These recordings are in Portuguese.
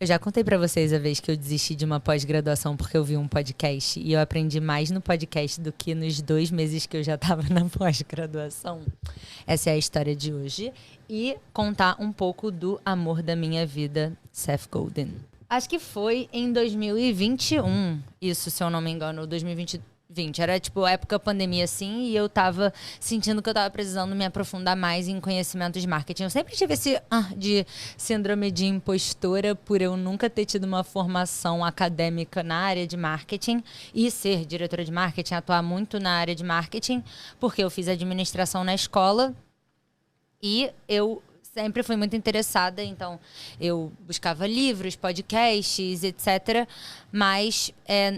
Eu já contei pra vocês a vez que eu desisti de uma pós-graduação porque eu vi um podcast e eu aprendi mais no podcast do que nos 2 meses que eu já tava na pós-graduação. Essa é a história de hoje. E contar um pouco do amor da minha vida, Seth Godin. Acho que foi em 2021, isso, se eu não me engano, 2020. Era tipo época pandemia assim, e eu tava sentindo que eu tava precisando me aprofundar mais em conhecimentos de marketing. Eu sempre tive esse de síndrome de impostora por eu nunca ter tido uma formação acadêmica na área de marketing e ser diretora de marketing, atuar muito na área de marketing, porque eu fiz administração na escola e eu sempre fui muito interessada, então eu buscava livros, podcasts, etc. Mas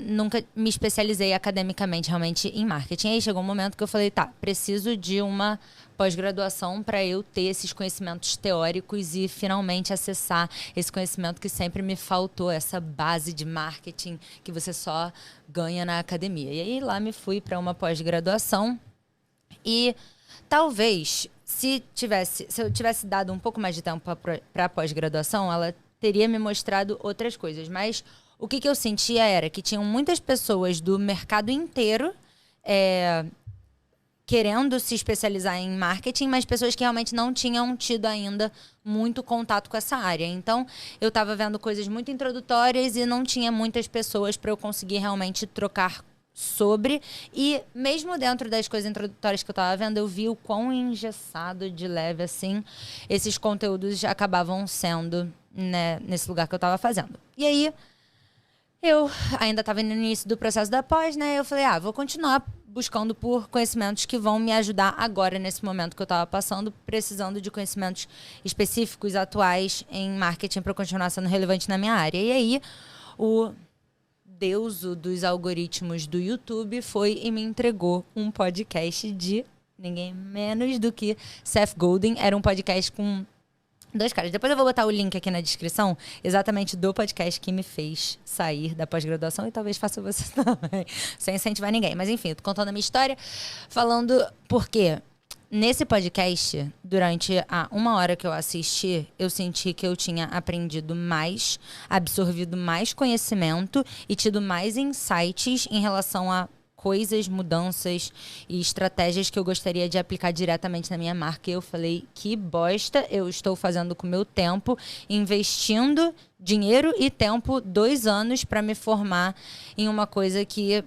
nunca me especializei academicamente realmente em marketing. Aí chegou um momento que eu falei, tá, preciso de uma pós-graduação para eu ter esses conhecimentos teóricos e finalmente acessar esse conhecimento que sempre me faltou, essa base de marketing que você só ganha na academia. E aí lá me fui para uma pós-graduação e talvez se eu tivesse dado um pouco mais de tempo para a pós-graduação, ela teria me mostrado outras coisas. Mas o que eu sentia era que tinham muitas pessoas do mercado inteiro querendo se especializar em marketing, mas pessoas que realmente não tinham tido ainda muito contato com essa área. Então, eu estava vendo coisas muito introdutórias e não tinha muitas pessoas para eu conseguir realmente trocar sobre, e mesmo dentro das coisas introdutórias que eu tava vendo, eu vi o quão engessado de leve, assim, esses conteúdos acabavam sendo, né, nesse lugar que eu tava fazendo. E aí, eu ainda tava no início do processo da pós, né, eu falei, vou continuar buscando por conhecimentos que vão me ajudar agora, nesse momento que eu tava passando, precisando de conhecimentos específicos, atuais, em marketing, para eu continuar sendo relevante na minha área. E aí, o Deus dos algoritmos do YouTube foi e me entregou um podcast de ninguém menos do que Seth Godin. Era um podcast com 2 caras. Depois eu vou botar o link aqui na descrição, exatamente do podcast que me fez sair da pós-graduação, e talvez faça você também, sem incentivar ninguém. Mas enfim, eu tô contando a minha história, falando porque nesse podcast, durante a 1 hora que eu assisti, eu senti que eu tinha aprendido mais, absorvido mais conhecimento e tido mais insights em relação a coisas, mudanças e estratégias que eu gostaria de aplicar diretamente na minha marca. E eu falei, que bosta eu estou fazendo com o meu tempo, investindo dinheiro e tempo, 2 anos para me formar em uma coisa que,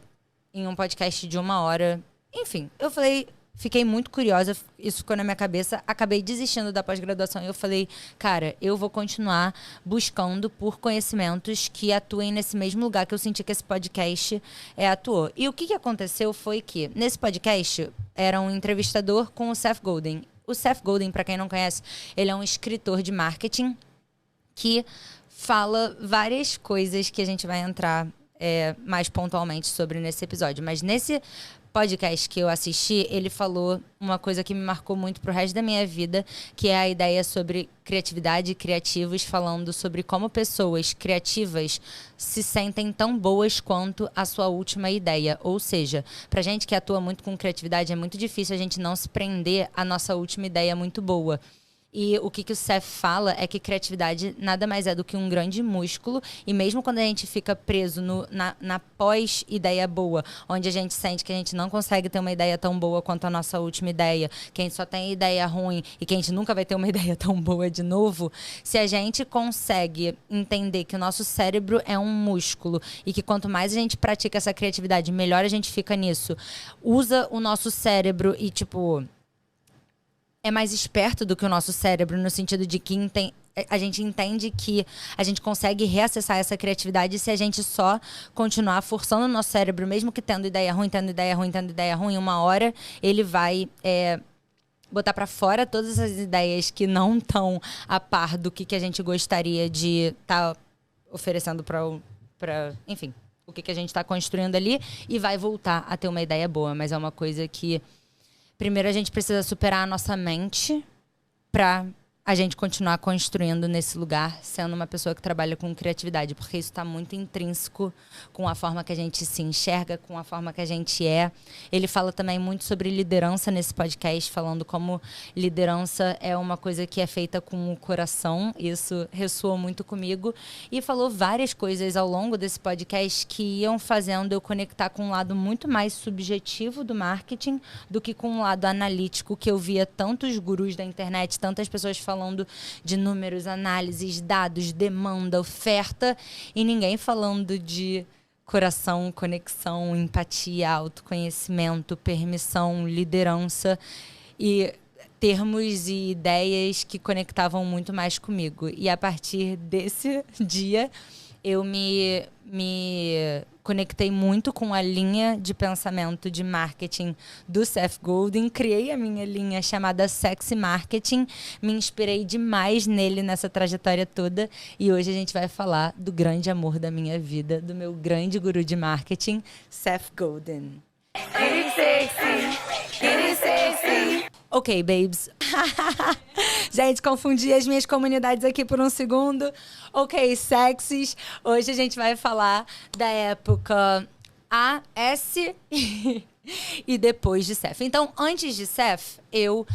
em um podcast de 1 hora. Enfim, eu falei, fiquei muito curiosa, isso ficou na minha cabeça, acabei desistindo da pós-graduação e eu falei, cara, eu vou continuar buscando por conhecimentos que atuem nesse mesmo lugar que eu senti que esse podcast atuou. E o que aconteceu foi que, nesse podcast, era um entrevistador com o Seth Godin. O Seth Godin, para quem não conhece, ele é um escritor de marketing que fala várias coisas que a gente vai entrar mais pontualmente sobre nesse episódio. Mas nesse podcast que eu assisti, ele falou uma coisa que me marcou muito pro resto da minha vida, que é a ideia sobre criatividade e criativos, falando sobre como pessoas criativas se sentem tão boas quanto a sua última ideia. Ou seja, pra gente que atua muito com criatividade, é muito difícil a gente não se prender à nossa última ideia muito boa. E o que o Seth fala é que criatividade nada mais é do que um grande músculo. E mesmo quando a gente fica preso na pós-ideia boa, onde a gente sente que a gente não consegue ter uma ideia tão boa quanto a nossa última ideia, que a gente só tem ideia ruim e que a gente nunca vai ter uma ideia tão boa de novo, se a gente consegue entender que o nosso cérebro é um músculo e que quanto mais a gente pratica essa criatividade, melhor a gente fica nisso, usa o nosso cérebro e, tipo, é mais esperto do que o nosso cérebro, no sentido de que a gente entende que a gente consegue reacessar essa criatividade se a gente só continuar forçando o nosso cérebro, mesmo que tendo ideia ruim, uma hora ele vai botar pra fora todas as ideias que não estão a par do que a gente gostaria de estar oferecendo para, enfim, o que a gente está construindo ali, e vai voltar a ter uma ideia boa. Mas é uma coisa que primeiro a gente precisa superar a nossa mente para a gente continuar construindo nesse lugar, sendo uma pessoa que trabalha com criatividade, porque isso está muito intrínseco com a forma que a gente se enxerga, com a forma que a gente é. Ele fala também muito sobre liderança nesse podcast, falando como liderança é uma coisa que é feita com o coração. Isso ressoou muito comigo. E falou várias coisas ao longo desse podcast que iam fazendo eu conectar com um lado muito mais subjetivo do marketing do que com um lado analítico, que eu via tantos gurus da internet, tantas pessoas falando de números, análises, dados, demanda, oferta, e ninguém falando de coração, conexão, empatia, autoconhecimento, permissão, liderança e termos e ideias que conectavam muito mais comigo. E a partir desse dia, eu me conectei muito com a linha de pensamento de marketing do Seth Godin. Criei a minha linha chamada Sexy Marketing. Me inspirei demais nele nessa trajetória toda. E hoje a gente vai falar do grande amor da minha vida, do meu grande guru de marketing, Seth Godin. Get it sexy, get it sexy. Ok, babes. Gente, confundi as minhas comunidades aqui por um segundo. Ok, sexys. Hoje a gente vai falar da época AS e depois de Seth. Então, antes de Seth, eu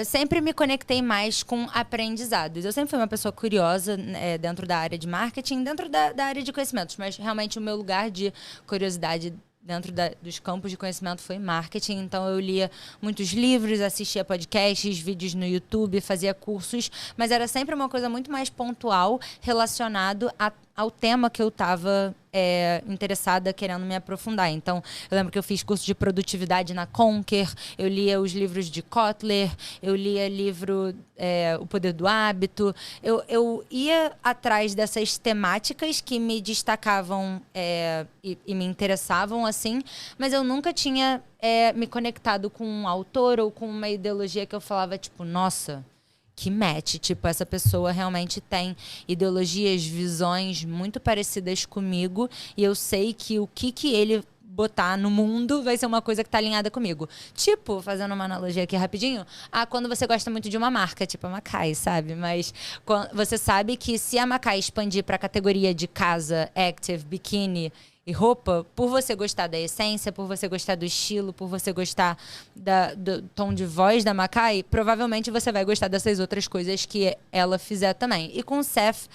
sempre me conectei mais com aprendizados. Eu sempre fui uma pessoa curiosa dentro da área de marketing, dentro da área de conhecimentos, mas realmente o meu lugar de curiosidade dentro dos campos de conhecimento foi marketing. Então eu lia muitos livros, assistia podcasts, vídeos no YouTube, fazia cursos, mas era sempre uma coisa muito mais pontual relacionado ao tema que eu estava interessada, querendo me aprofundar. Então, eu lembro que eu fiz curso de produtividade na Conquer, eu lia os livros de Kotler, eu lia livro O Poder do Hábito. Eu ia atrás dessas temáticas que me destacavam e me interessavam, assim, mas eu nunca tinha me conectado com um autor ou com uma ideologia que eu falava, tipo, nossa, que match, tipo, essa pessoa realmente tem ideologias, visões muito parecidas comigo e eu sei que o que ele botar no mundo vai ser uma coisa que tá alinhada comigo. Tipo, fazendo uma analogia aqui rapidinho, quando você gosta muito de uma marca, tipo a Macai, sabe? Mas você sabe que se a Macai expandir pra categoria de casa, active, biquíni e roupa, por você gostar da essência, por você gostar do estilo, por você gostar do tom de voz da Macai, provavelmente você vai gostar dessas outras coisas que ela fizer também. E com o Seth,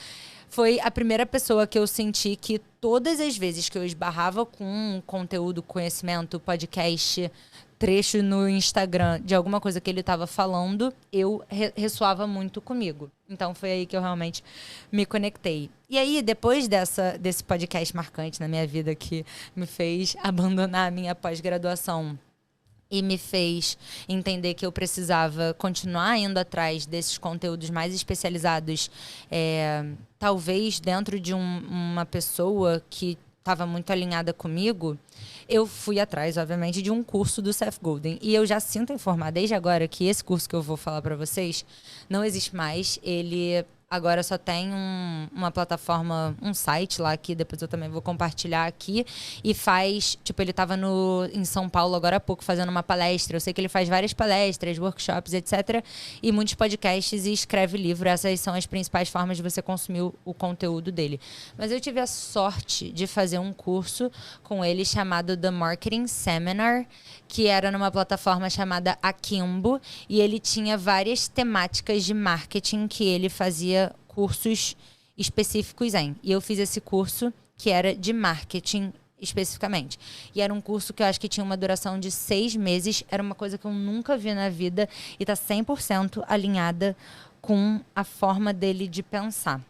foi a primeira pessoa que eu senti que todas as vezes que eu esbarrava com um conteúdo, conhecimento, podcast, trecho no Instagram de alguma coisa que ele estava falando, eu ressoava muito comigo. Então foi aí que eu realmente me conectei. E aí, depois desse podcast marcante na minha vida que me fez abandonar a minha pós-graduação e me fez entender que eu precisava continuar indo atrás desses conteúdos mais especializados, talvez dentro de uma pessoa que estava muito alinhada comigo, eu fui atrás, obviamente, de um curso do Seth Godin. E eu já sinto informar desde agora que esse curso que eu vou falar para vocês não existe mais. Ele agora só tem uma plataforma, um site lá que depois eu também vou compartilhar aqui. E faz, tipo, ele estava em São Paulo agora há pouco fazendo uma palestra. Eu sei que ele faz várias palestras, workshops, etc. E muitos podcasts e escreve livro. Essas são as principais formas de você consumir o conteúdo dele. Mas eu tive a sorte de fazer um curso com ele chamado The Marketing Seminar, que era numa plataforma chamada Akimbo. E ele tinha várias temáticas de marketing que ele fazia cursos específicos em. E eu fiz esse curso que era de marketing especificamente. E era um curso que eu acho que tinha uma duração de 6 meses. Era uma coisa que eu nunca vi na vida e tá 100% alinhada com a forma dele de pensar.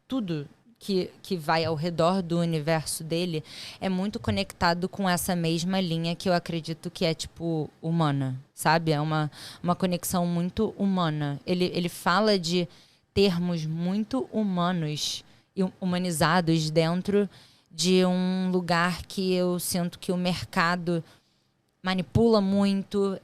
Tudo que vai ao redor do universo dele é muito conectado com essa mesma linha que eu acredito que é, tipo, humana, sabe? É uma conexão muito humana. Ele fala de termos muito humanos e humanizados dentro de um lugar que eu sinto que o mercado manipula muito,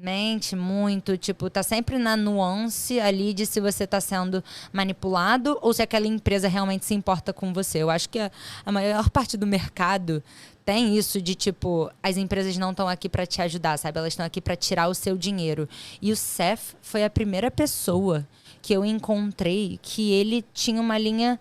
mente muito, tipo, tá sempre na nuance ali de se você tá sendo manipulado ou se aquela empresa realmente se importa com você. Eu acho que a maior parte do mercado tem isso de, tipo, as empresas não estão aqui para te ajudar, sabe? Elas estão aqui para tirar o seu dinheiro. E o Seth foi a primeira pessoa que eu encontrei que ele tinha uma linha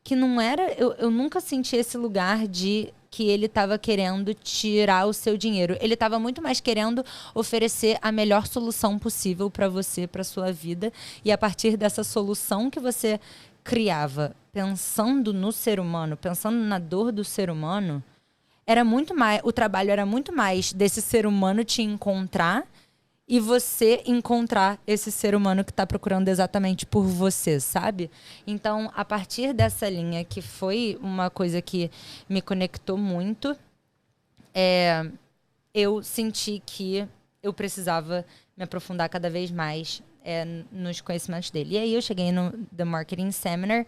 que não era... Eu nunca senti esse lugar de que ele estava querendo tirar o seu dinheiro. Ele estava muito mais querendo oferecer a melhor solução possível para você, para sua vida. E a partir dessa solução que você criava, pensando no ser humano, pensando na dor do ser humano, era muito mais, o trabalho era muito mais desse ser humano te encontrar e você encontrar esse ser humano que está procurando exatamente por você, sabe? Então, a partir dessa linha, que foi uma coisa que me conectou muito, eu senti que eu precisava me aprofundar cada vez mais nos conhecimentos dele. E aí eu cheguei no The Marketing Seminar.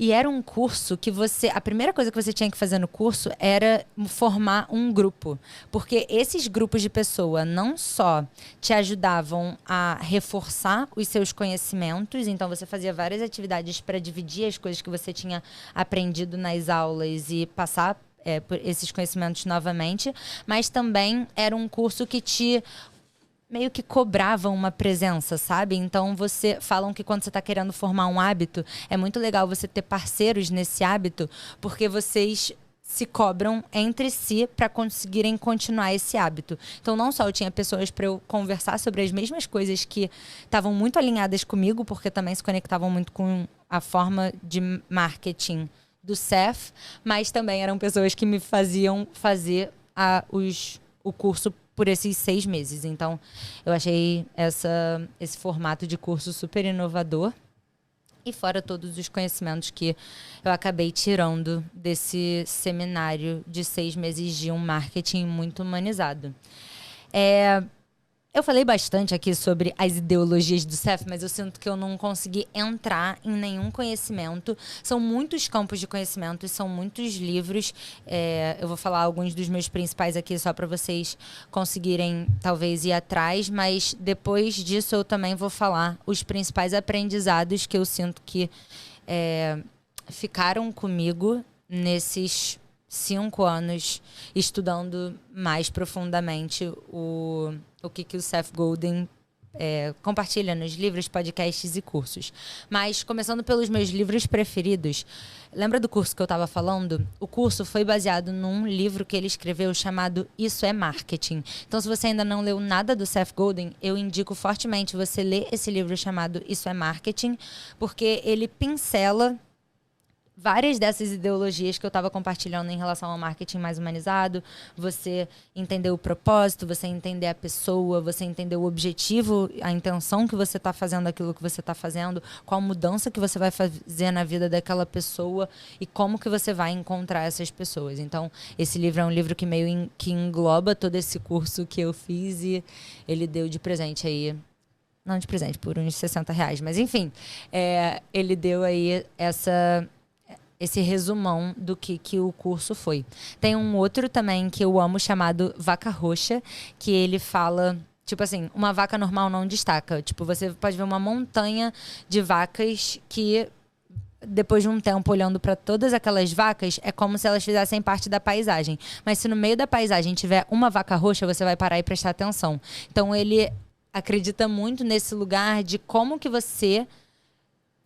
E era um curso que a primeira coisa que você tinha que fazer no curso era formar um grupo. Porque esses grupos de pessoa não só te ajudavam a reforçar os seus conhecimentos, então você fazia várias atividades para dividir as coisas que você tinha aprendido nas aulas e passar por esses conhecimentos novamente, mas também era um curso que te meio que cobravam uma presença, sabe? Então, falam que quando você está querendo formar um hábito, é muito legal você ter parceiros nesse hábito, porque vocês se cobram entre si para conseguirem continuar esse hábito. Então, não só eu tinha pessoas para eu conversar sobre as mesmas coisas que estavam muito alinhadas comigo, porque também se conectavam muito com a forma de marketing do Seth, mas também eram pessoas que me faziam fazer o curso por esses 6 meses. Então, eu achei esse formato de curso super inovador. E fora todos os conhecimentos que eu acabei tirando desse seminário de 6 meses de um marketing muito humanizado. Eu falei bastante aqui sobre as ideologias do Seth, mas eu sinto que eu não consegui entrar em nenhum conhecimento. São muitos campos de conhecimento, são muitos livros. Eu vou falar alguns dos meus principais aqui só para vocês conseguirem, talvez, ir atrás. Mas depois disso eu também vou falar os principais aprendizados que eu sinto que ficaram comigo nesses 5 anos estudando mais profundamente o que o Seth Godin compartilha nos livros, podcasts e cursos. Mas, começando pelos meus livros preferidos, lembra do curso que eu estava falando? O curso foi baseado num livro que ele escreveu chamado Isso é Marketing. Então, se você ainda não leu nada do Seth Godin, eu indico fortemente você ler esse livro chamado Isso é Marketing, porque ele pincela várias dessas ideologias que eu estava compartilhando em relação ao marketing mais humanizado. Você entender o propósito, você entender a pessoa, você entender o objetivo, a intenção que você está fazendo aquilo que você está fazendo, qual mudança que você vai fazer na vida daquela pessoa e como que você vai encontrar essas pessoas. Então, esse livro é um livro que meio que engloba todo esse curso que eu fiz e ele deu de presente aí. Não de presente, por uns R$60, mas enfim, ele deu aí esse resumão do que o curso foi. Tem um outro também que eu amo, chamado Vaca Roxa, que ele fala, tipo assim, uma vaca normal não destaca. Tipo, você pode ver uma montanha de vacas que, depois de um tempo olhando para todas aquelas vacas, é como se elas fizessem parte da paisagem. Mas se no meio da paisagem tiver uma vaca roxa, você vai parar e prestar atenção. Então, ele acredita muito nesse lugar de como que você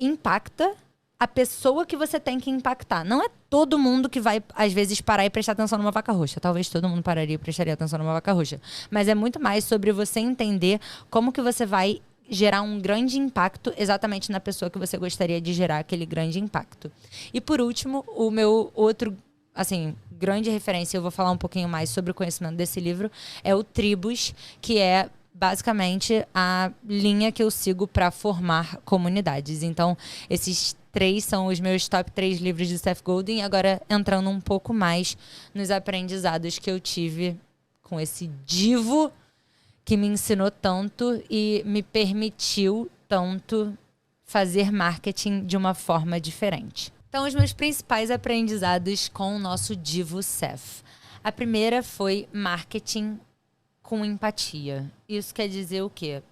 impacta a pessoa que você tem que impactar. Não é todo mundo que vai, às vezes, parar e prestar atenção numa vaca roxa. Talvez todo mundo pararia e prestaria atenção numa vaca roxa. Mas é muito mais sobre você entender como que você vai gerar um grande impacto exatamente na pessoa que você gostaria de gerar aquele grande impacto. E, por último, o meu outro, assim, grande referência, eu vou falar um pouquinho mais sobre o conhecimento desse livro, é o Tribos, que é basicamente a linha que eu sigo para formar comunidades. Então, esses 3 são os meus top 3 livros de Seth Godin. Agora, entrando um pouco mais nos aprendizados que eu tive com esse divo que me ensinou tanto e me permitiu tanto fazer marketing de uma forma diferente. Então, os meus principais aprendizados com o nosso divo Seth. A primeira foi marketing com empatia. Isso quer dizer o quê?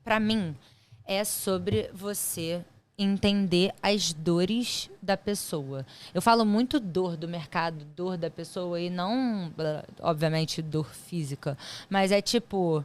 Pra mim, é sobre você entender as dores da pessoa. Eu falo muito dor do mercado, dor da pessoa, e não, obviamente, dor física. Mas é tipo,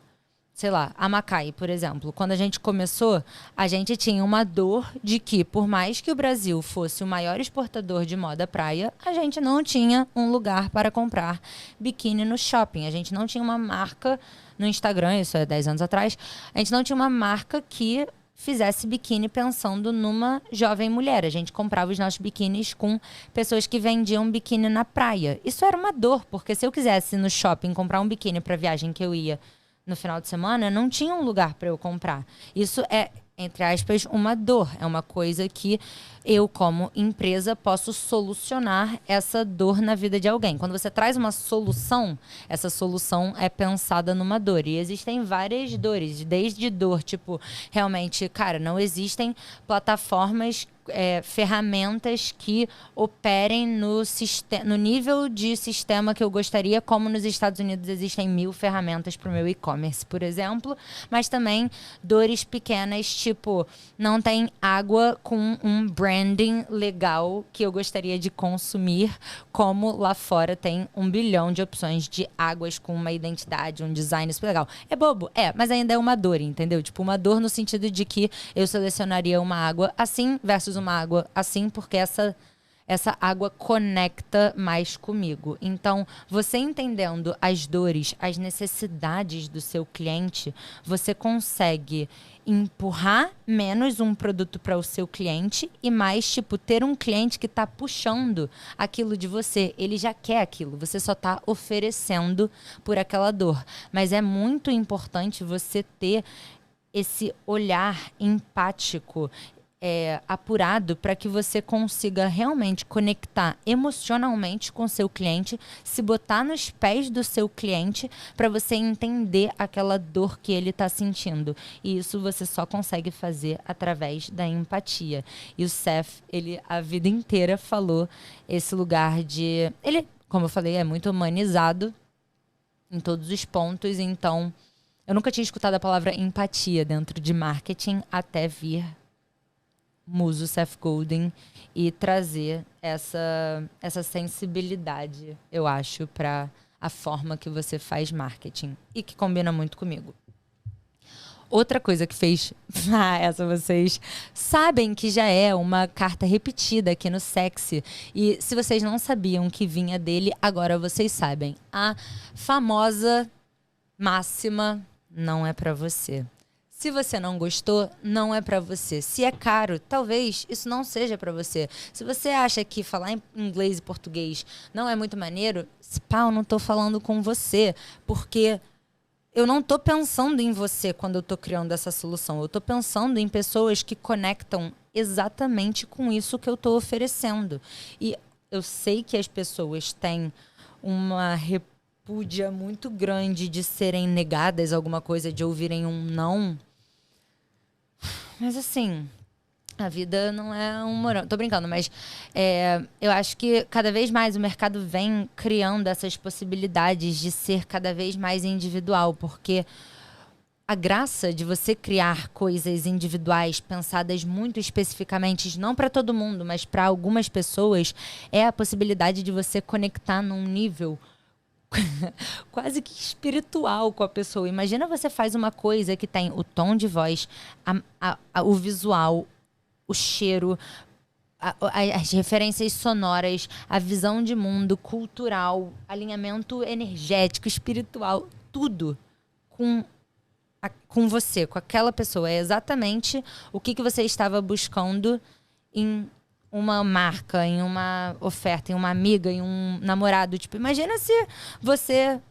sei lá, a Macai, por exemplo. Quando a gente começou, a gente tinha uma dor de que, por mais que o Brasil fosse o maior exportador de moda praia, a gente não tinha um lugar para comprar biquíni no shopping. A gente não tinha uma marca no Instagram, isso é 10 anos atrás, a gente não tinha uma marca que fizesse biquíni pensando numa jovem mulher. A gente comprava os nossos biquínis com pessoas que vendiam biquíni na praia. Isso era uma dor, porque se eu quisesse no shopping comprar um biquíni para a viagem que eu ia no final de semana, não tinha um lugar para eu comprar. Isso é, entre aspas, uma dor. É uma coisa que eu, como empresa, posso solucionar essa dor na vida de alguém. Quando você traz uma solução, essa solução é pensada numa dor. E existem várias dores, desde dor, tipo, realmente, cara, não existem plataformas, ferramentas que operem no nível de sistema que eu gostaria, como nos Estados Unidos existem 1000 ferramentas para o meu e-commerce, por exemplo, mas também dores pequenas, tipo, não tem água com um branding legal que eu gostaria de consumir, como lá fora tem 1 bilhão de opções de águas com uma identidade, um design super legal. É bobo? É, mas ainda é uma dor, entendeu? Tipo, uma dor no sentido de que eu selecionaria uma água assim versus uma água assim, porque essa água conecta mais comigo. Então, você entendendo as dores, as necessidades do seu cliente, você consegue empurrar menos um produto para o seu cliente e mais, tipo, ter um cliente que está puxando aquilo de você. Ele já quer aquilo, você só está oferecendo por aquela dor. Mas é muito importante você ter esse olhar empático, apurado, para que você consiga realmente conectar emocionalmente com o seu cliente, se botar nos pés do seu cliente para você entender aquela dor que ele está sentindo. E isso você só consegue fazer através da empatia. E o Seth, ele a vida inteira falou esse lugar de... Ele, como eu falei, é muito humanizado em todos os pontos, então eu nunca tinha escutado a palavra empatia dentro de marketing até vir Muso Seth Godin e trazer essa sensibilidade, eu acho, para a forma que você faz marketing e que combina muito comigo. Outra coisa que fez... essa vocês sabem que já é uma carta repetida aqui no Sexy. E se vocês não sabiam que vinha dele, agora vocês sabem. A famosa máxima: não é para você. Se você não gostou, não é pra você. Se é caro, talvez isso não seja pra você. Se você acha que falar em inglês e português não é muito maneiro, eu não tô falando com você, porque eu não tô pensando em você quando eu tô criando essa solução. Eu tô pensando em pessoas que conectam exatamente com isso que eu tô oferecendo. E eu sei que as pessoas têm uma repúdia muito grande de serem negadas alguma coisa, de ouvirem um não. Mas assim, a vida não é um morango. Tô brincando, mas eu acho que cada vez mais o mercado vem criando essas possibilidades de ser cada vez mais individual, porque a graça de você criar coisas individuais, pensadas muito especificamente, não para todo mundo, mas para algumas pessoas, é a possibilidade de você conectar num nível quase que espiritual com a pessoa. Imagina, você faz uma coisa que tem o tom de voz, o visual, o cheiro, as referências sonoras, a visão de mundo, cultural, alinhamento energético, espiritual, tudo com você, com aquela pessoa. É exatamente o que você estava buscando em uma marca, em uma oferta, em uma amiga, em um namorado. Tipo, imagina se você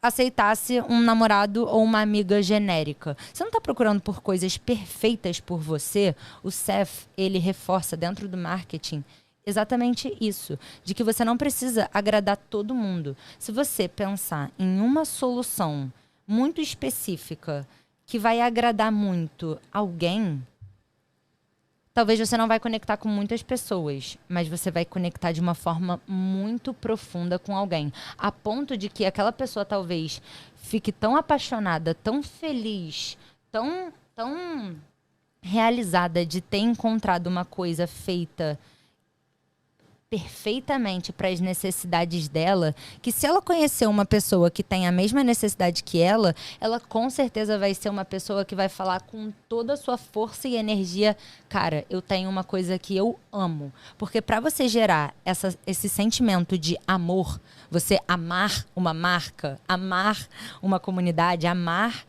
aceitasse um namorado ou uma amiga genérica. Você não está procurando por coisas perfeitas por você? O Seth, ele reforça dentro do marketing exatamente isso, de que você não precisa agradar todo mundo. Se você pensar em uma solução muito específica que vai agradar muito alguém, talvez você não vai conectar com muitas pessoas, mas você vai conectar de uma forma muito profunda com alguém. A ponto de que aquela pessoa talvez fique tão apaixonada, tão feliz, tão realizada de ter encontrado uma coisa feita perfeitamente para as necessidades dela, que se ela conhecer uma pessoa que tem a mesma necessidade que ela com certeza vai ser uma pessoa que vai falar com toda a sua força e energia, cara, eu tenho uma coisa que eu amo. Porque para você gerar esse sentimento de amor, você amar uma marca, amar uma comunidade, amar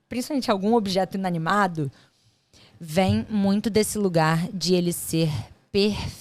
principalmente algum objeto inanimado, vem muito desse lugar de ele ser perfeito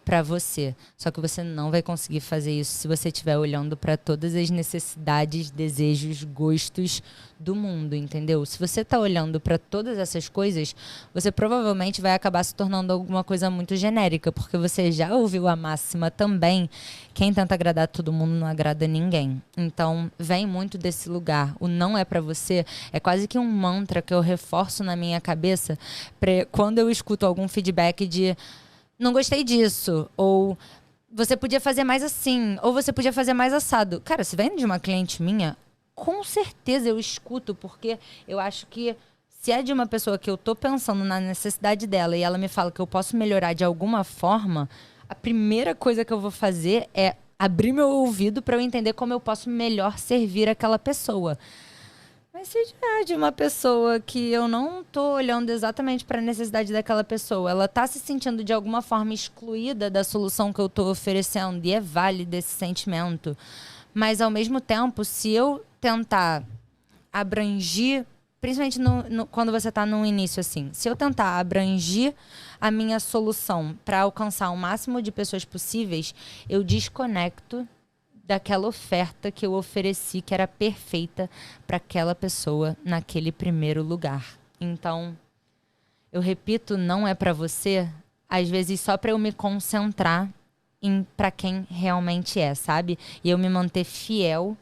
para você. Só que você não vai conseguir fazer isso se você estiver olhando para todas as necessidades, desejos, gostos do mundo, entendeu? Se você tá olhando para todas essas coisas, você provavelmente vai acabar se tornando alguma coisa muito genérica, porque você já ouviu a máxima também: quem tenta agradar todo mundo não agrada ninguém. Então, vem muito desse lugar. O não é para você é quase que um mantra que eu reforço na minha cabeça quando eu escuto algum feedback de não gostei disso, ou você podia fazer mais assim, ou você podia fazer mais assado. Cara, se vem de uma cliente minha, com certeza eu escuto, porque eu acho que se é de uma pessoa que eu tô pensando na necessidade dela e ela me fala que eu posso melhorar de alguma forma, a primeira coisa que eu vou fazer é abrir meu ouvido para eu entender como eu posso melhor servir aquela pessoa. Mas se é de uma pessoa que eu não tô olhando exatamente para a necessidade daquela pessoa, ela tá se sentindo de alguma forma excluída da solução que eu tô oferecendo, e é válido esse sentimento. Mas ao mesmo tempo, se eu tentar abranger, principalmente quando você tá no início assim, se eu tentar abranger a minha solução para alcançar o máximo de pessoas possíveis, eu desconecto daquela oferta que eu ofereci, que era perfeita para aquela pessoa naquele primeiro lugar. Então, eu repito, não é para você, às vezes só para eu me concentrar para quem realmente é, sabe? E eu me manter fiel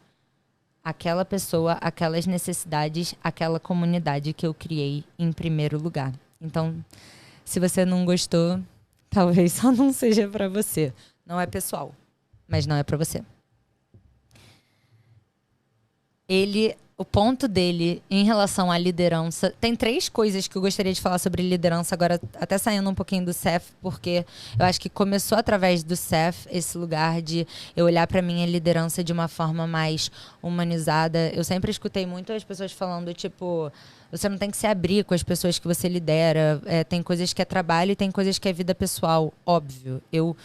àquela pessoa, àquelas necessidades, àquela comunidade que eu criei em primeiro lugar. Então, se você não gostou, talvez só não seja para você. Não é pessoal, mas não é para você. O ponto dele em relação à liderança, tem 3 coisas que eu gostaria de falar sobre liderança agora, até saindo um pouquinho do Seth, porque eu acho que começou através do Seth esse lugar de eu olhar para minha liderança de uma forma mais humanizada. Eu sempre escutei muito as pessoas falando, tipo, você não tem que se abrir com as pessoas que você lidera, tem coisas que é trabalho e tem coisas que é vida pessoal, óbvio. Eu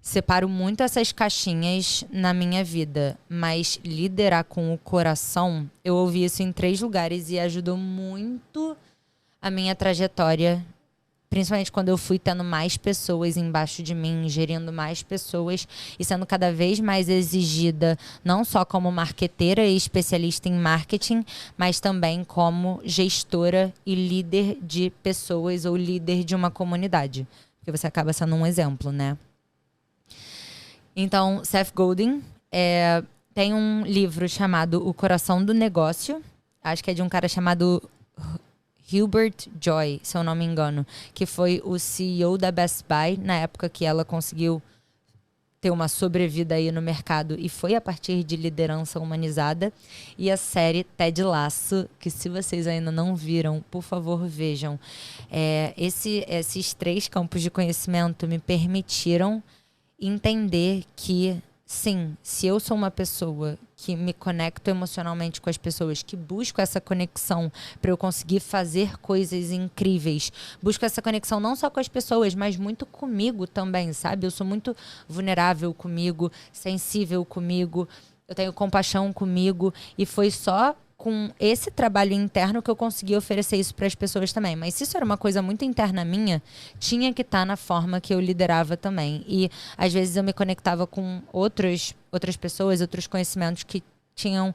separo muito essas caixinhas na minha vida, mas liderar com o coração, eu ouvi isso em 3 lugares e ajudou muito a minha trajetória, principalmente quando eu fui tendo mais pessoas embaixo de mim, gerindo mais pessoas e sendo cada vez mais exigida, não só como marqueteira e especialista em marketing, mas também como gestora e líder de pessoas ou líder de uma comunidade, porque você acaba sendo um exemplo, né? Então, Seth Godin tem um livro chamado O Coração do Negócio. Acho que é de um cara chamado Hubert Joy, se eu não me engano, que foi o CEO da Best Buy na época que ela conseguiu ter uma sobrevida aí no mercado, e foi a partir de liderança humanizada. E a série Ted Lasso, que se vocês ainda não viram, por favor, vejam. Esses 3 campos de conhecimento me permitiram entender que, sim, se eu sou uma pessoa que me conecto emocionalmente com as pessoas, que busco essa conexão para eu conseguir fazer coisas incríveis, busco essa conexão não só com as pessoas, mas muito comigo também, sabe? Eu sou muito vulnerável comigo, sensível comigo, eu tenho compaixão comigo, e foi só com esse trabalho interno que eu consegui oferecer isso para as pessoas também. Mas se isso era uma coisa muito interna minha, tinha que estar na forma que eu liderava também. E às vezes eu me conectava com outras pessoas, outros conhecimentos que tinham,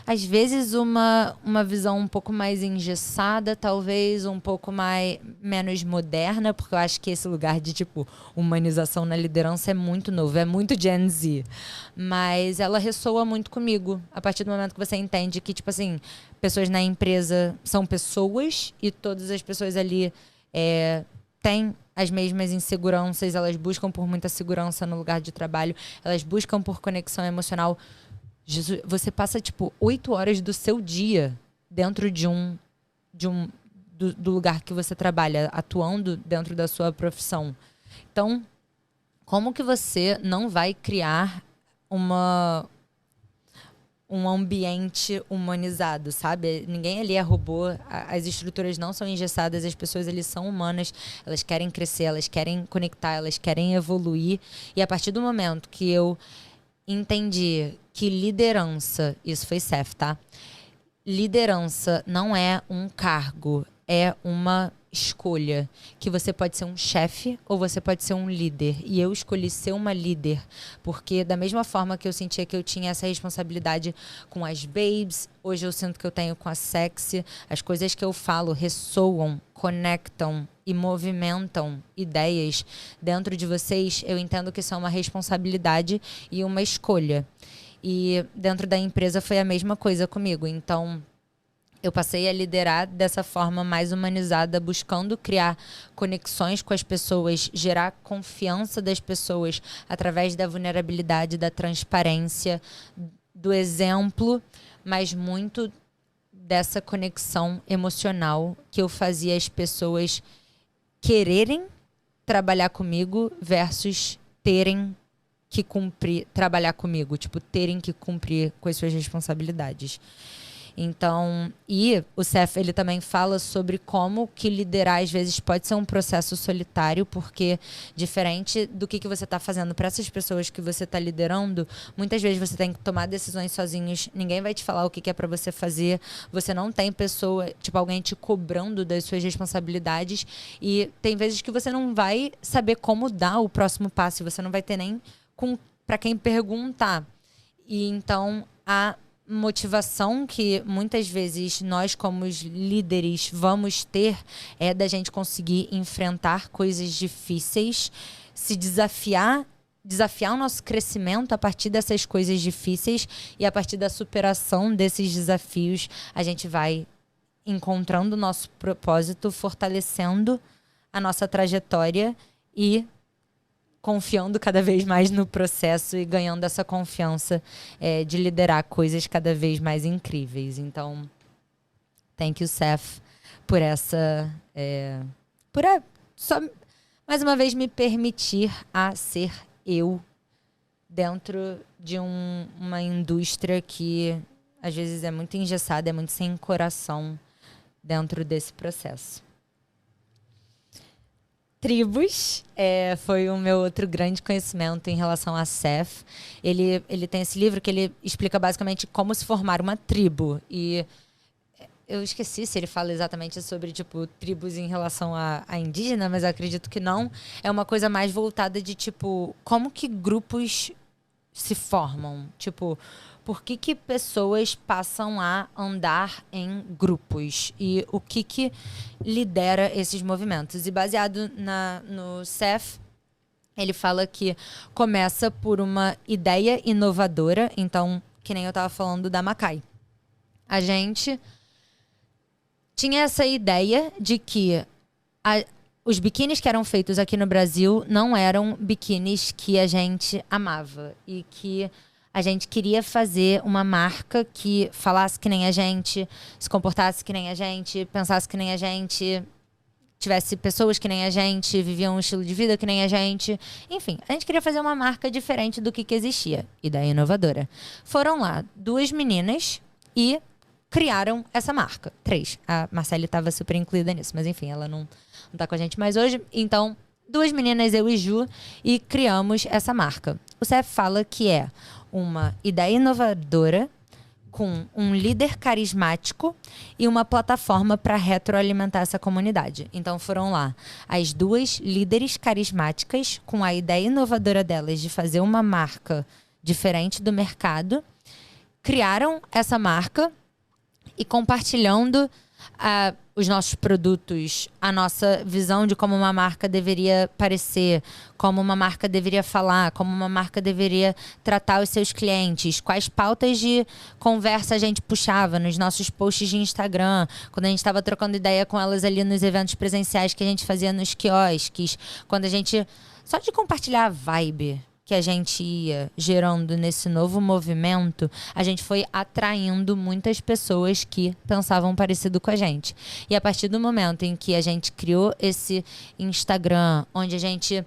às vezes, uma visão um pouco mais engessada, talvez um pouco menos moderna, porque eu acho que esse lugar de, tipo, humanização na liderança é muito novo, é muito Gen Z. Mas ela ressoa muito comigo, a partir do momento que você entende que, tipo assim, pessoas na empresa são pessoas e todas as pessoas ali têm as mesmas inseguranças, elas buscam por muita segurança no lugar de trabalho, elas buscam por conexão emocional. Jesus, você passa, tipo, 8 horas do seu dia dentro do lugar que você trabalha, atuando dentro da sua profissão. Então, como que você não vai criar um ambiente humanizado, sabe? Ninguém ali é robô, as estruturas não são engessadas, as pessoas ali são humanas, elas querem crescer, elas querem conectar, elas querem evoluir. E a partir do momento que eu entendi que liderança, isso foi Seth, tá? Liderança não é um cargo, é uma escolha. Que você pode ser um chefe ou você pode ser um líder. E eu escolhi ser uma líder, porque da mesma forma que eu sentia que eu tinha essa responsabilidade com as babes, hoje eu sinto que eu tenho com a sexy. As coisas que eu falo ressoam, conectam e movimentam ideias dentro de vocês. Eu entendo que isso é uma responsabilidade e uma escolha. E dentro da empresa foi a mesma coisa comigo. Então, eu passei a liderar dessa forma mais humanizada, buscando criar conexões com as pessoas, gerar confiança das pessoas através da vulnerabilidade, da transparência, do exemplo, mas muito dessa conexão emocional que eu fazia as pessoas quererem trabalhar comigo versus terem que trabalhar comigo, tipo, terem que cumprir com as suas responsabilidades. Então, e o Seth, ele também fala sobre como que liderar às vezes pode ser um processo solitário, porque diferente do que você está fazendo para essas pessoas que você está liderando, muitas vezes você tem que tomar decisões sozinhos, ninguém vai te falar o que é para você fazer, você não tem pessoa, tipo, alguém te cobrando das suas responsabilidades, e tem vezes que você não vai saber como dar o próximo passo, você não vai ter nem para quem perguntar. E então, a motivação que muitas vezes nós como líderes vamos ter é da gente conseguir enfrentar coisas difíceis, se desafiar o nosso crescimento a partir dessas coisas difíceis, e a partir da superação desses desafios a gente vai encontrando o nosso propósito, fortalecendo a nossa trajetória e confiando cada vez mais no processo e ganhando essa confiança de liderar coisas cada vez mais incríveis. Então, thank you, Seth, por essa... só, mais uma vez, me permitir a ser eu dentro de uma indústria que, às vezes, é muito engessada, é muito sem coração dentro desse processo. Tribos foi o meu outro grande conhecimento em relação a Seth. Ele tem esse livro que ele explica basicamente como se formar uma tribo. E eu esqueci se ele fala exatamente sobre, tipo, tribos em relação a indígena, mas eu acredito que não. É uma coisa mais voltada de, tipo, como que grupos se formam. Tipo, por que pessoas passam a andar em grupos e o que lidera esses movimentos. E baseado no Seth, ele fala que começa por uma ideia inovadora. Então, que nem eu estava falando da Macai. A gente tinha essa ideia de que os biquínis que eram feitos aqui no Brasil não eram biquínis que a gente amava e que a gente queria fazer uma marca que falasse que nem a gente, se comportasse que nem a gente, pensasse que nem a gente, tivesse pessoas que nem a gente, viviam um estilo de vida que nem a gente. Enfim, a gente queria fazer uma marca diferente do que existia. Ideia inovadora. Foram lá 2 meninas e criaram essa marca. 3. A Marcele estava super incluída nisso, mas enfim, ela não tá com a gente mais hoje. Então, 2 meninas, eu e Ju, e criamos essa marca. O Seth fala que é uma ideia inovadora com um líder carismático e uma plataforma para retroalimentar essa comunidade. Então foram lá as 2 líderes carismáticas com a ideia inovadora delas de fazer uma marca diferente do mercado, criaram essa marca e compartilhando os nossos produtos, a nossa visão de como uma marca deveria parecer, como uma marca deveria falar, como uma marca deveria tratar os seus clientes, quais pautas de conversa a gente puxava nos nossos posts de Instagram, quando a gente estava trocando ideia com elas ali nos eventos presenciais que a gente fazia nos quiosques, quando a gente... Só de compartilhar a vibe que a gente ia gerando nesse novo movimento, a gente foi atraindo muitas pessoas que pensavam parecido com a gente. E a partir do momento em que a gente criou esse Instagram, onde a gente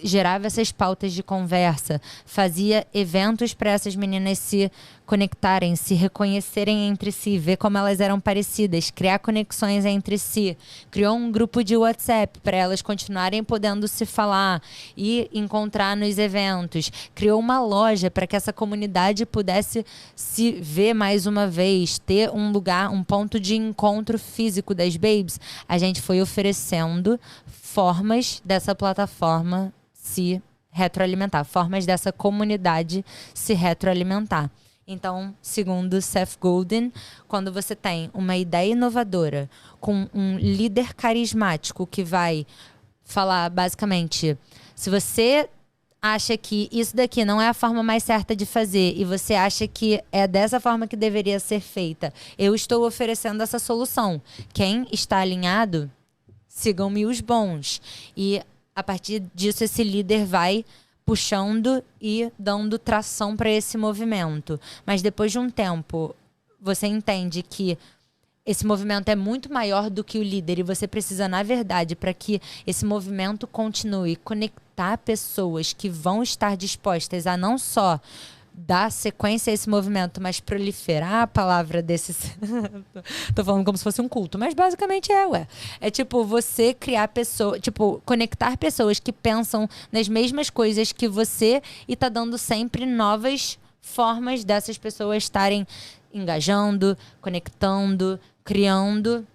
gerava essas pautas de conversa, fazia eventos para essas meninas se conectarem, se reconhecerem entre si, ver como elas eram parecidas, criar conexões entre si, criou um grupo de WhatsApp para elas continuarem podendo se falar e encontrar nos eventos, criou uma loja para que essa comunidade pudesse se ver mais uma vez, ter um lugar, um ponto de encontro físico das babes. A gente foi oferecendo formas dessa plataforma se retroalimentar, formas dessa comunidade se retroalimentar. Então, segundo Seth Godin, quando você tem uma ideia inovadora com um líder carismático que vai falar basicamente, se você acha que isso daqui não é a forma mais certa de fazer e você acha que é dessa forma que deveria ser feita, eu estou oferecendo essa solução. Quem está alinhado, sigam-me os bons. E a partir disso, esse líder vai puxando e dando tração para esse movimento. Mas depois de um tempo, você entende que esse movimento é muito maior do que o líder e você precisa, na verdade, para que esse movimento continue, conectar pessoas que vão estar dispostas a não só dar sequência a esse movimento, mas proliferar a palavra desses... Tô falando como se fosse um culto, mas basicamente é tipo você criar pessoas, tipo, conectar pessoas que pensam nas mesmas coisas que você e tá dando sempre novas formas dessas pessoas estarem engajando, conectando, criando,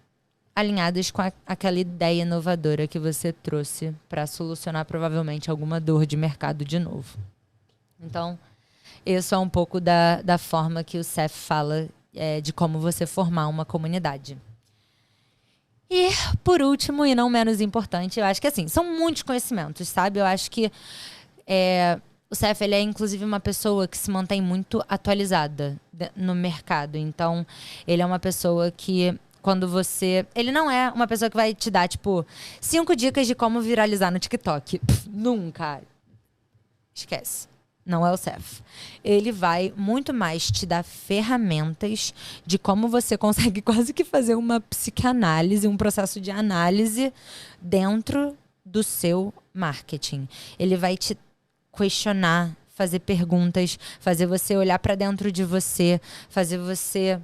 alinhadas com aquela ideia inovadora que você trouxe para solucionar provavelmente alguma dor de mercado de novo. Então, isso é um pouco da forma que o Seth fala de como você formar uma comunidade. E, por último, e não menos importante, eu acho que assim, são muitos conhecimentos, sabe? Eu acho que o Seth, ele é inclusive uma pessoa que se mantém muito atualizada no mercado. Então, ele é uma pessoa que, quando você... Ele não é uma pessoa que vai te dar, tipo, 5 dicas de como viralizar no TikTok. Nunca. Esquece. Não é o Seth. Ele vai muito mais te dar ferramentas de como você consegue quase que fazer uma psicanálise, um processo de análise dentro do seu marketing. Ele vai te questionar, fazer perguntas, fazer você olhar para dentro de você, fazer você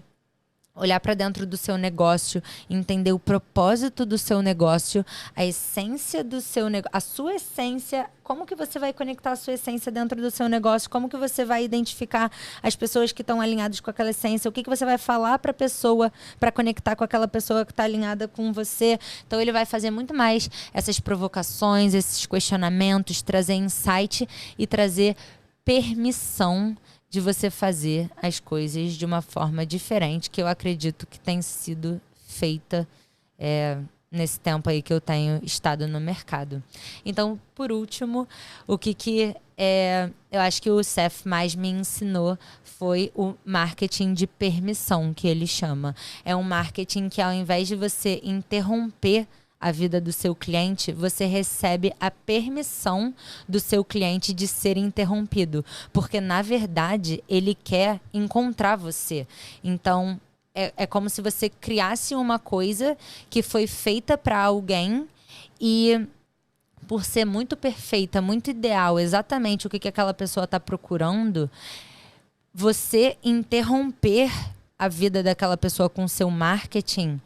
olhar para dentro do seu negócio, entender o propósito do seu negócio, a essência do seu negócio, a sua essência, como que você vai conectar a sua essência dentro do seu negócio, como que você vai identificar as pessoas que estão alinhadas com aquela essência, o que você vai falar para a pessoa para conectar com aquela pessoa que está alinhada com você. Então ele vai fazer muito mais essas provocações, esses questionamentos, trazer insight e trazer permissão de você fazer as coisas de uma forma diferente, que eu acredito que tem sido feita nesse tempo aí que eu tenho estado no mercado. Então, por último, o que eu acho que o Seth mais me ensinou foi o marketing de permissão, que ele chama. É um marketing que, ao invés de você interromper a vida do seu cliente, você recebe a permissão do seu cliente de ser interrompido. Porque, na verdade, ele quer encontrar você. Então, é como se você criasse uma coisa que foi feita para alguém e, por ser muito perfeita, muito ideal, exatamente o que aquela pessoa está procurando, você interromper a vida daquela pessoa com seu marketing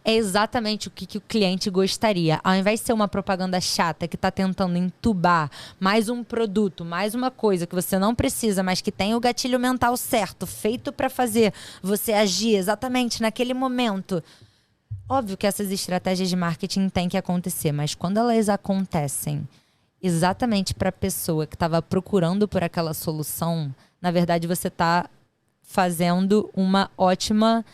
é exatamente o que o cliente gostaria. Ao invés de ser uma propaganda chata que está tentando entubar mais um produto, mais uma coisa que você não precisa, mas que tem o gatilho mental certo, feito para fazer você agir exatamente naquele momento. Óbvio que essas estratégias de marketing têm que acontecer, mas quando elas acontecem exatamente para a pessoa que estava procurando por aquela solução, na verdade você está fazendo uma ótima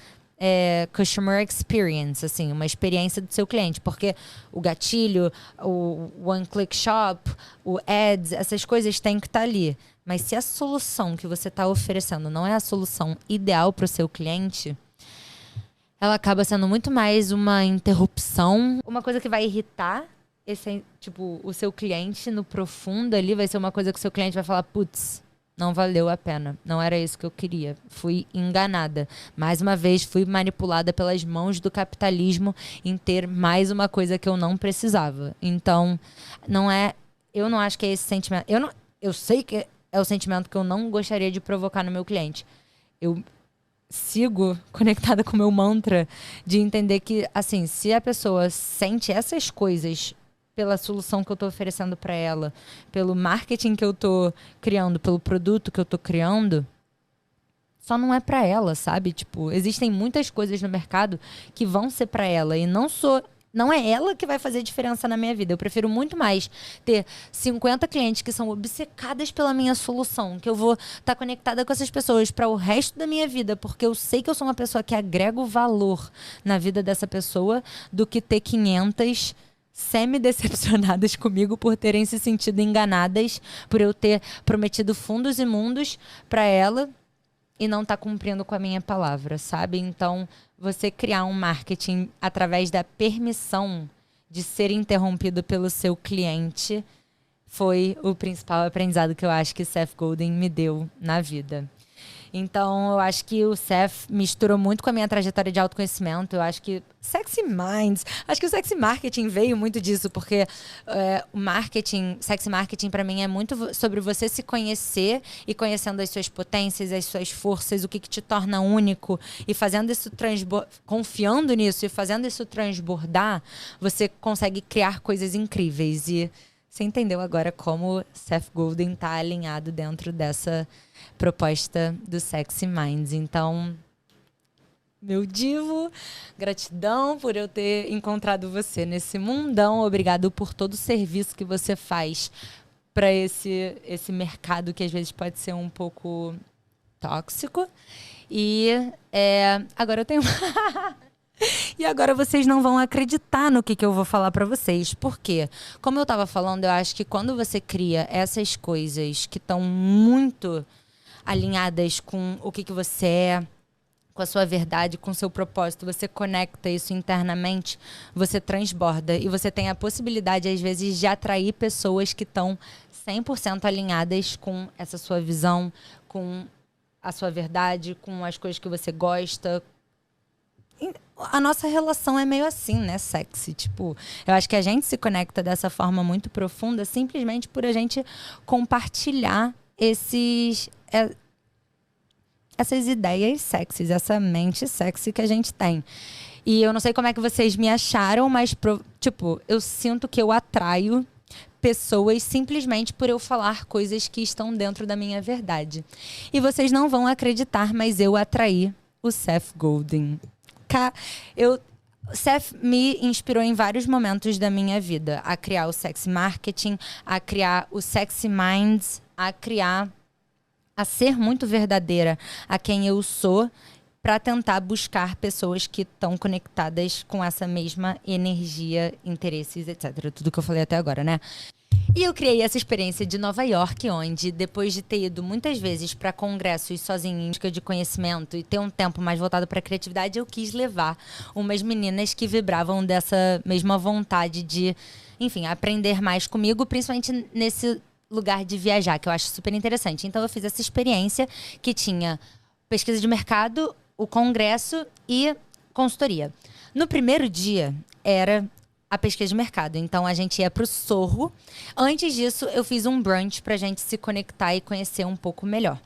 customer experience, assim, uma experiência do seu cliente, porque o gatilho, o one-click shop, o ads, essas coisas têm que estar ali. Mas se a solução que você está oferecendo não é a solução ideal para o seu cliente, ela acaba sendo muito mais uma interrupção, uma coisa que vai irritar o seu cliente no profundo ali, vai ser uma coisa que o seu cliente vai falar, putz, não valeu a pena, não era isso que eu queria, fui enganada. Mais uma vez, fui manipulada pelas mãos do capitalismo em ter mais uma coisa que eu não precisava. Então, eu não acho que é esse sentimento, eu sei que é o sentimento que eu não gostaria de provocar no meu cliente. Eu sigo conectada com o meu mantra de entender que, assim, se a pessoa sente essas coisas pela solução que eu tô oferecendo para ela, pelo marketing que eu tô criando, pelo produto que eu tô criando, só não é para ela, sabe? Tipo, existem muitas coisas no mercado que vão ser para ela e não é ela que vai fazer diferença na minha vida. Eu prefiro muito mais ter 50 clientes que são obcecadas pela minha solução, que eu vou estar conectada com essas pessoas para o resto da minha vida, porque eu sei que eu sou uma pessoa que agrega valor na vida dessa pessoa, do que ter 500 semi-decepcionadas comigo por terem se sentido enganadas, por eu ter prometido fundos e mundos para ela e não tá cumprindo com a minha palavra, sabe? Então, você criar um marketing através da permissão de ser interrompido pelo seu cliente foi o principal aprendizado que eu acho que Seth Godin me deu na vida. Então, eu acho que o Seth misturou muito com a minha trajetória de autoconhecimento. Eu acho que Sexy Minds, acho que o Sexy Marketing veio muito disso, porque o marketing, Sexy Marketing para mim é muito sobre você se conhecer e conhecendo as suas potências, as suas forças, o que te torna único, e fazendo isso confiando nisso e fazendo isso transbordar, você consegue criar coisas incríveis. E você entendeu agora como Seth Godin está alinhado dentro dessa proposta do Sexy Minds. Então, meu divo, gratidão por eu ter encontrado você nesse mundão. Obrigado por todo o serviço que você faz para esse mercado que às vezes pode ser um pouco tóxico. E agora eu tenho... E agora vocês não vão acreditar no que eu vou falar pra vocês. Por quê? Como eu tava falando, eu acho que quando você cria essas coisas que estão muito alinhadas com o que você é, com a sua verdade, com o seu propósito, você conecta isso internamente, você transborda. E você tem a possibilidade, às vezes, de atrair pessoas que estão 100% alinhadas com essa sua visão, com a sua verdade, com as coisas que você gosta. A nossa relação é meio assim, né, sexy? Tipo, eu acho que a gente se conecta dessa forma muito profunda simplesmente por a gente compartilhar essas ideias sexys, essa mente sexy que a gente tem. E eu não sei como é que vocês me acharam, mas, eu sinto que eu atraio pessoas simplesmente por eu falar coisas que estão dentro da minha verdade. E vocês não vão acreditar, mas eu atraí o Seth Godin. Seth me inspirou em vários momentos da minha vida a criar o Sexy Marketing, a criar o Sexy Minds, a ser muito verdadeira a quem eu sou, para tentar buscar pessoas que estão conectadas com essa mesma energia, interesses, etc. Tudo que eu falei até agora, né? E eu criei essa experiência de Nova York, onde, depois de ter ido muitas vezes para congressos sozinha em busca de conhecimento e ter um tempo mais voltado para a criatividade, eu quis levar umas meninas que vibravam dessa mesma vontade de, enfim, aprender mais comigo, principalmente nesse lugar de viajar, que eu acho super interessante. Então eu fiz essa experiência que tinha pesquisa de mercado, o congresso e consultoria. No primeiro dia era a pesquisa de mercado. Então, a gente ia pro Sorro. Antes disso, eu fiz um brunch pra gente se conectar e conhecer um pouco melhor.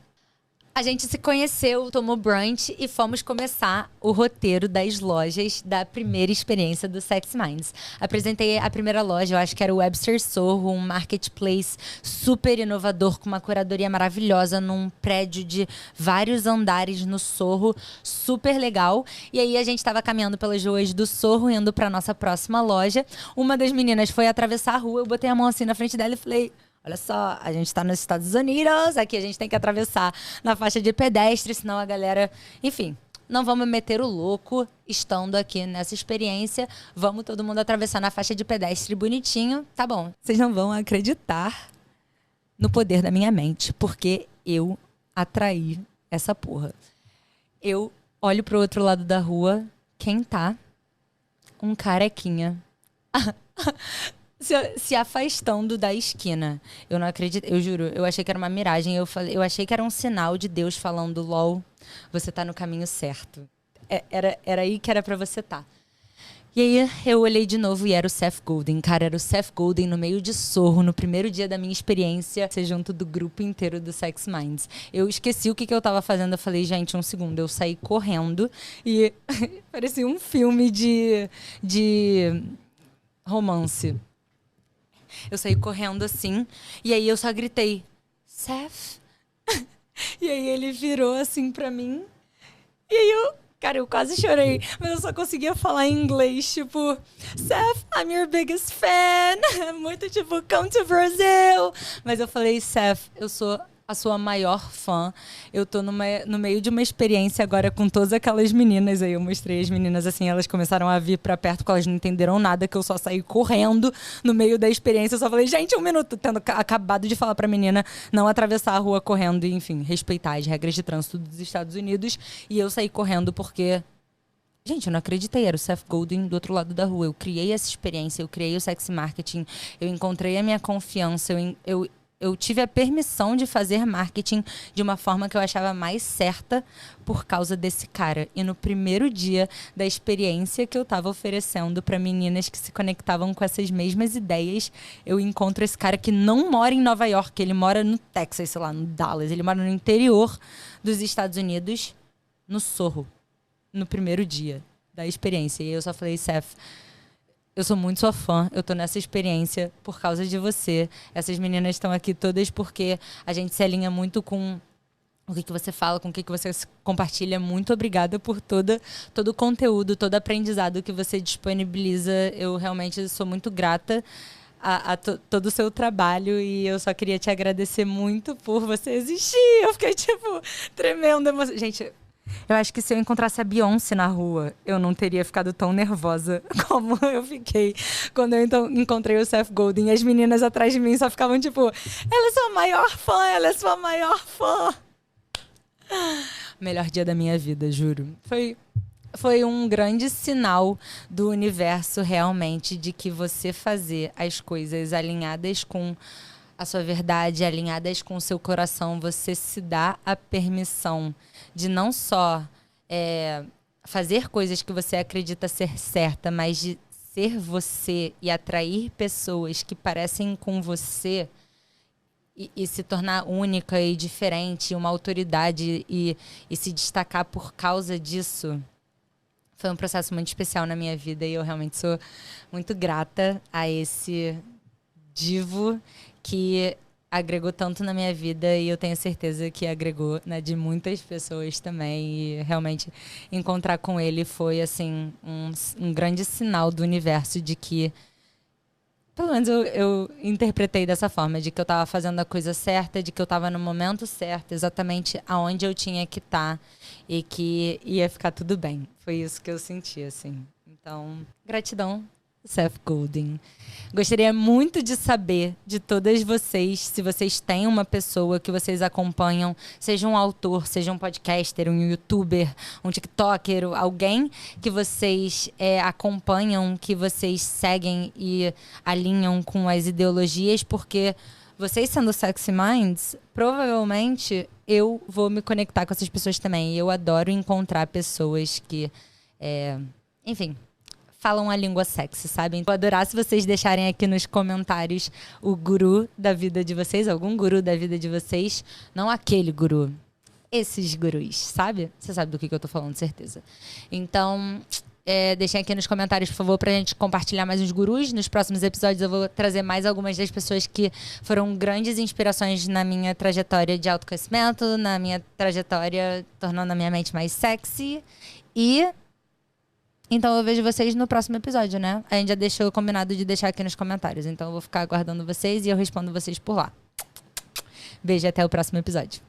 A gente se conheceu, tomou brunch e fomos começar o roteiro das lojas da primeira experiência do Sexy Minds. Apresentei a primeira loja, eu acho que era o Webster Sorro, um marketplace super inovador, com uma curadoria maravilhosa, num prédio de vários andares no Sorro, super legal. E aí a gente estava caminhando pelas ruas do Sorro, indo para nossa próxima loja. Uma das meninas foi atravessar a rua, eu botei a mão assim na frente dela e falei: olha só, a gente tá nos Estados Unidos, aqui a gente tem que atravessar na faixa de pedestre, senão a galera... Enfim, não vamos meter o louco estando aqui nessa experiência. Vamos todo mundo atravessar na faixa de pedestre bonitinho. Tá bom. Vocês não vão acreditar no poder da minha mente, porque eu atraí essa porra. Eu olho pro outro lado da rua, quem tá? Um carequinha. Se afastando da esquina. Eu não acredito, eu juro, eu achei que era uma miragem. Eu achei que era um sinal de Deus falando, LOL, você tá no caminho certo. Era aí que era pra você tá. E aí eu olhei de novo e era o Seth Godin. Cara, era o Seth Godin no meio de Sorro, no primeiro dia da minha experiência, ser junto do grupo inteiro do Sex Minds. Eu esqueci o que eu tava fazendo. Eu falei, gente, um segundo. Eu saí correndo e parecia um filme de romance. Eu saí correndo assim, e aí eu só gritei, Seth? E aí ele virou assim pra mim, e aí eu quase chorei, mas eu só conseguia falar em inglês, tipo, Seth, I'm your biggest fan, muito tipo, come to Brazil. Mas eu falei, Seth, eu sou a sua maior fã. Eu tô no meio de uma experiência agora com todas aquelas meninas. Aí eu mostrei as meninas assim, elas começaram a vir pra perto, porque elas não entenderam nada, que eu só saí correndo no meio da experiência. Eu só falei, gente, um minuto, tendo acabado de falar pra menina não atravessar a rua correndo e, enfim, respeitar as regras de trânsito dos Estados Unidos. E eu saí correndo porque... Gente, eu não acreditei, era o Seth Godin do outro lado da rua. Eu criei essa experiência, eu criei o Sexy Marketing, eu encontrei a minha confiança, eu tive a permissão de fazer marketing de uma forma que eu achava mais certa por causa desse cara. E no primeiro dia da experiência que eu estava oferecendo para meninas que se conectavam com essas mesmas ideias, eu encontro esse cara que não mora em Nova York, ele mora no Texas, sei lá, no Dallas. Ele mora no interior dos Estados Unidos, no Sorro, no primeiro dia da experiência. E eu só falei, Seth, eu sou muito sua fã, eu tô nessa experiência por causa de você. Essas meninas estão aqui todas porque a gente se alinha muito com o que você fala, com o que você compartilha. Muito obrigada por todo o conteúdo, todo aprendizado que você disponibiliza. Eu realmente sou muito grata a todo o seu trabalho e eu só queria te agradecer muito por você existir. Eu fiquei, tipo, tremendo. Gente... Eu acho que se eu encontrasse a Beyoncé na rua, eu não teria ficado tão nervosa como eu fiquei quando eu encontrei o Seth Godin. E as meninas atrás de mim só ficavam tipo, ela é sua maior fã, ela é sua maior fã. Melhor dia da minha vida, juro. Foi um grande sinal do universo realmente de que você fazer as coisas alinhadas com a sua verdade, alinhadas com o seu coração, você se dá a permissão de não só fazer coisas que você acredita ser certa, mas de ser você e atrair pessoas que parecem com você e se tornar única e diferente, uma autoridade e se destacar por causa disso. Foi um processo muito especial na minha vida e eu realmente sou muito grata a esse divo que agregou tanto na minha vida e eu tenho certeza que agregou na de muitas pessoas também. E realmente encontrar com ele foi assim um grande sinal do universo de que, pelo menos eu interpretei dessa forma, de que eu estava fazendo a coisa certa, de que eu estava no momento certo, exatamente aonde eu tinha que estar e que ia ficar tudo bem. Foi isso que eu senti, assim. Então, gratidão, Seth Godin. Gostaria muito de saber de todas vocês, se vocês têm uma pessoa que vocês acompanham, seja um autor, seja um podcaster, um youtuber, um tiktoker, alguém que vocês acompanham, que vocês seguem e alinham com as ideologias, porque vocês sendo Sexy Minds, provavelmente eu vou me conectar com essas pessoas também. E eu adoro encontrar pessoas que, enfim, falam a língua sexy, sabem? Vou adorar se vocês deixarem aqui nos comentários o guru da vida de vocês, algum guru da vida de vocês. Não aquele guru, esses gurus, sabe? Você sabe do que eu tô falando, certeza. Então, deixem aqui nos comentários, por favor, pra gente compartilhar mais uns gurus. Nos próximos episódios eu vou trazer mais algumas das pessoas que foram grandes inspirações na minha trajetória de autoconhecimento, na minha trajetória tornando a minha mente mais sexy. E então eu vejo vocês no próximo episódio, né? A gente já deixou combinado de deixar aqui nos comentários. Então eu vou ficar aguardando vocês e eu respondo vocês por lá. Beijo, até o próximo episódio.